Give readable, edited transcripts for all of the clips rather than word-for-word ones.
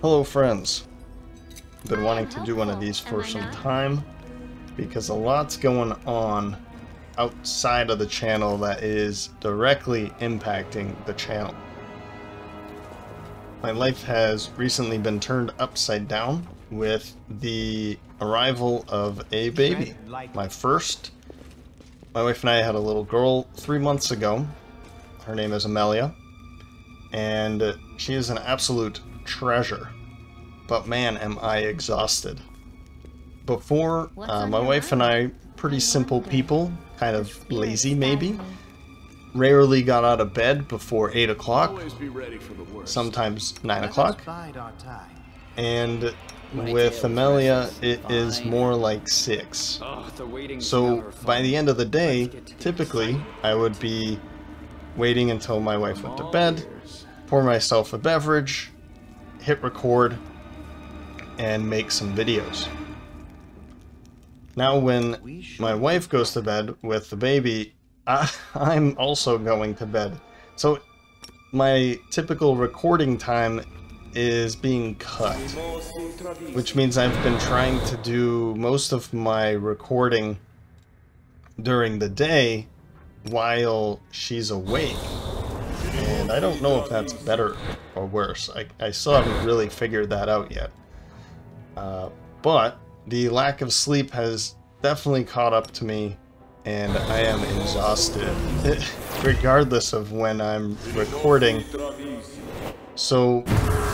Hello friends. I've been wanting to do one of these for some time because a lot's going on outside of the channel that is directly impacting the channel. My life has recently been turned upside down with the arrival of a baby. My first. My wife and I had a little girl 3 months ago. Her name is Amelia, and she is an absolute treasure. But man, am I exhausted. Before, my wife and I, pretty simple people, kind of lazy maybe, rarely got out of bed before 8 o'clock, sometimes 9 o'clock, and with Amelia it is more like 6. So by the end of the day, typically I would be waiting until my wife went to bed, pour myself a beverage, hit record, and make some videos. Now when my wife goes to bed with the baby, I'm also going to bed. So my typical recording time is being cut, which means I've been trying to do most of my recording during the day while she's awake. And I don't know if that's better or worse. I still haven't really figured that out yet. But the lack of sleep has definitely caught up to me, and I am exhausted, regardless of when I'm recording. So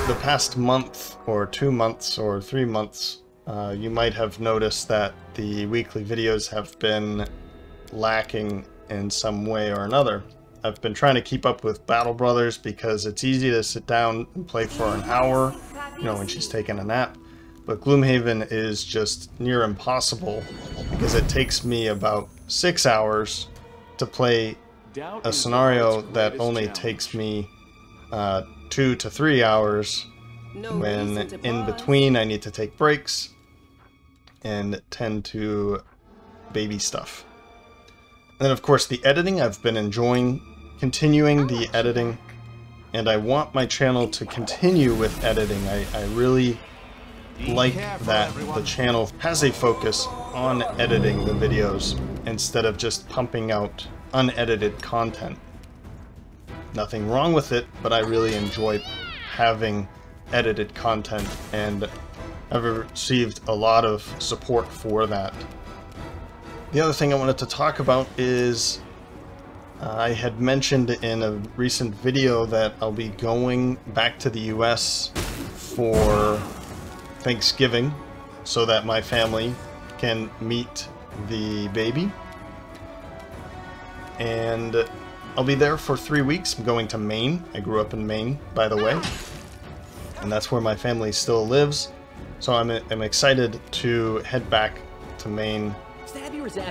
the past month, or 2 months, or 3 months, you might have noticed that the weekly videos have been lacking in some way or another. I've been trying to keep up with Battle Brothers because it's easy to sit down and play for an hour, you know, when she's taking a nap. But Gloomhaven is just near impossible because it takes me about 6 hours to play a scenario that only takes me 2 to 3 hours, when in between I need to take breaks and tend to baby stuff. And then of course the editing, I've been enjoying continuing the editing, and I want my channel to continue with editing. I really like that the channel has a focus on editing the videos instead of just pumping out unedited content. Nothing wrong with it, but I really enjoy having edited content, and I've received a lot of support for that. The other thing I wanted to talk about is I had mentioned in a recent video that I'll be going back to the US for Thanksgiving so that my family can meet the baby. And I'll be there for 3 weeks. I'm going to Maine. I grew up in Maine, by the way. And that's where my family still lives. So I'm excited to head back to Maine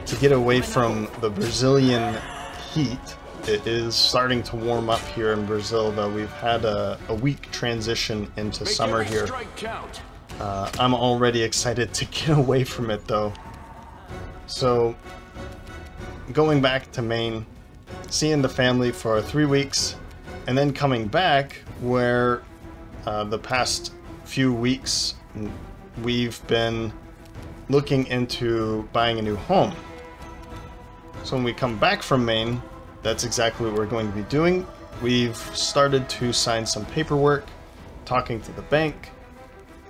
to get away from the Brazilian heat. It is starting to warm up here in Brazil, though. We've had a weak transition into summer here. I'm already excited to get away from it, though. So, going back to Maine, seeing the family for 3 weeks, and then coming back where the past few weeks we've been looking into buying a new home. So when we come back from Maine, that's exactly what we're going to be doing. We've started to sign some paperwork, talking to the bank,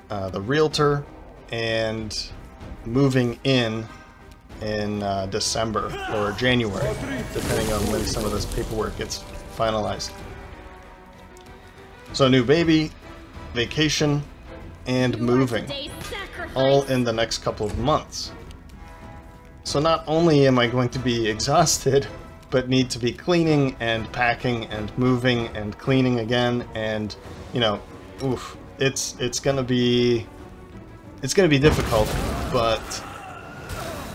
the realtor, and moving in December or January, depending on when some of this paperwork gets finalized. So new baby, vacation, and moving, all in the next couple of months. So not only am I going to be exhausted, but need to be cleaning and packing and moving and cleaning again, and you know, oof, it's gonna be difficult, but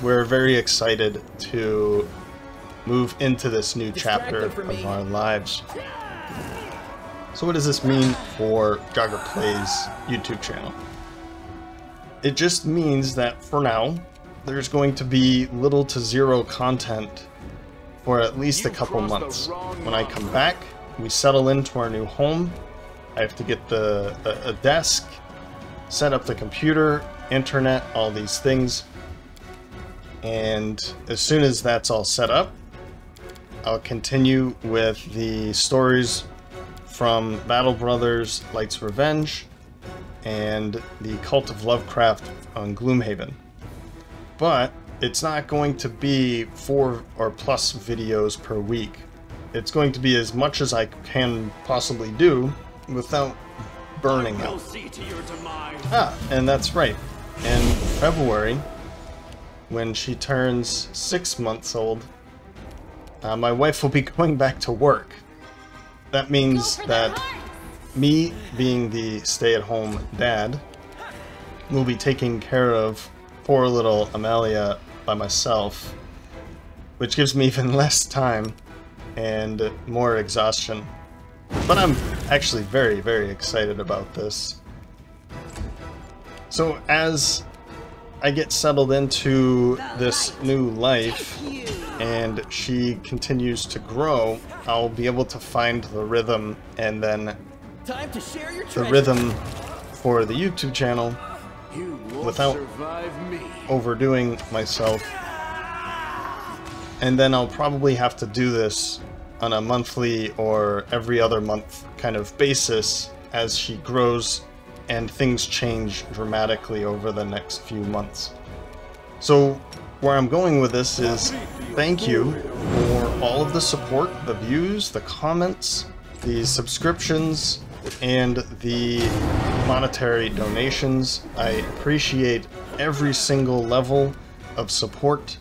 we're very excited to move into this new chapter of our lives. So what does this mean for Jogger Plays YouTube channel? It just means that for now, there's going to be little to zero content for at least a couple months. When I come back, we settle into our new home, I have to get a desk, set up the computer, internet, all these things. And as soon as that's all set up, I'll continue with the stories from Battle Brothers, Light's Revenge, and the Cult of Lovecraft on Gloomhaven. But it's not going to be 4 or plus videos per week. It's going to be as much as I can possibly do without burning out. And that's right. In February, when she turns 6 months old, my wife will be going back to work. That means that me, being the stay-at-home dad, will be taking care of poor little Amalia by myself, which gives me even less time and more exhaustion. But I'm actually very, very excited about this. So as I get settled into this new life and she continues to grow, I'll be able to find the rhythm, and then the rhythm for the YouTube channel without overdoing myself. And then I'll probably have to do this on a monthly or every other month kind of basis as she grows and things change dramatically over the next few months. So where I'm going with this is thank you for all of the support, the views, the comments, the subscriptions, and the monetary donations. I appreciate every single level of support.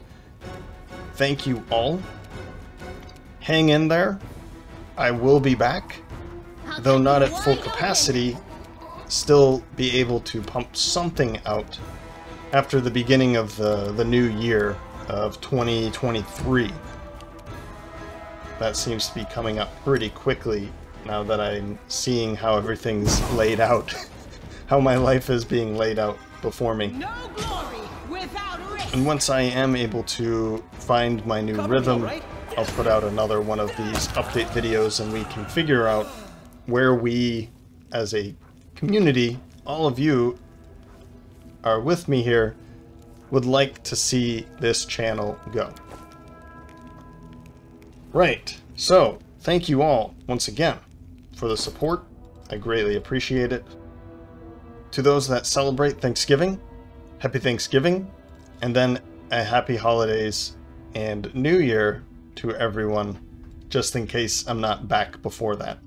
Thank you all. Hang in there. I will be back, though not at full capacity, still be able to pump something out after the beginning of the new year of 2023. That seems to be coming up pretty quickly now that I'm seeing how everything's laid out, how my life is being laid out before me. No glory without risk. And once I am able to find my new rhythm, I'll put out another one of these update videos and we can figure out where we, as a community, all of you are with me here, would like to see this channel go. Right, so thank you all once again for the support. I greatly appreciate it. To those that celebrate Thanksgiving, happy Thanksgiving, and then a happy holidays and New Year to everyone, just in case I'm not back before that.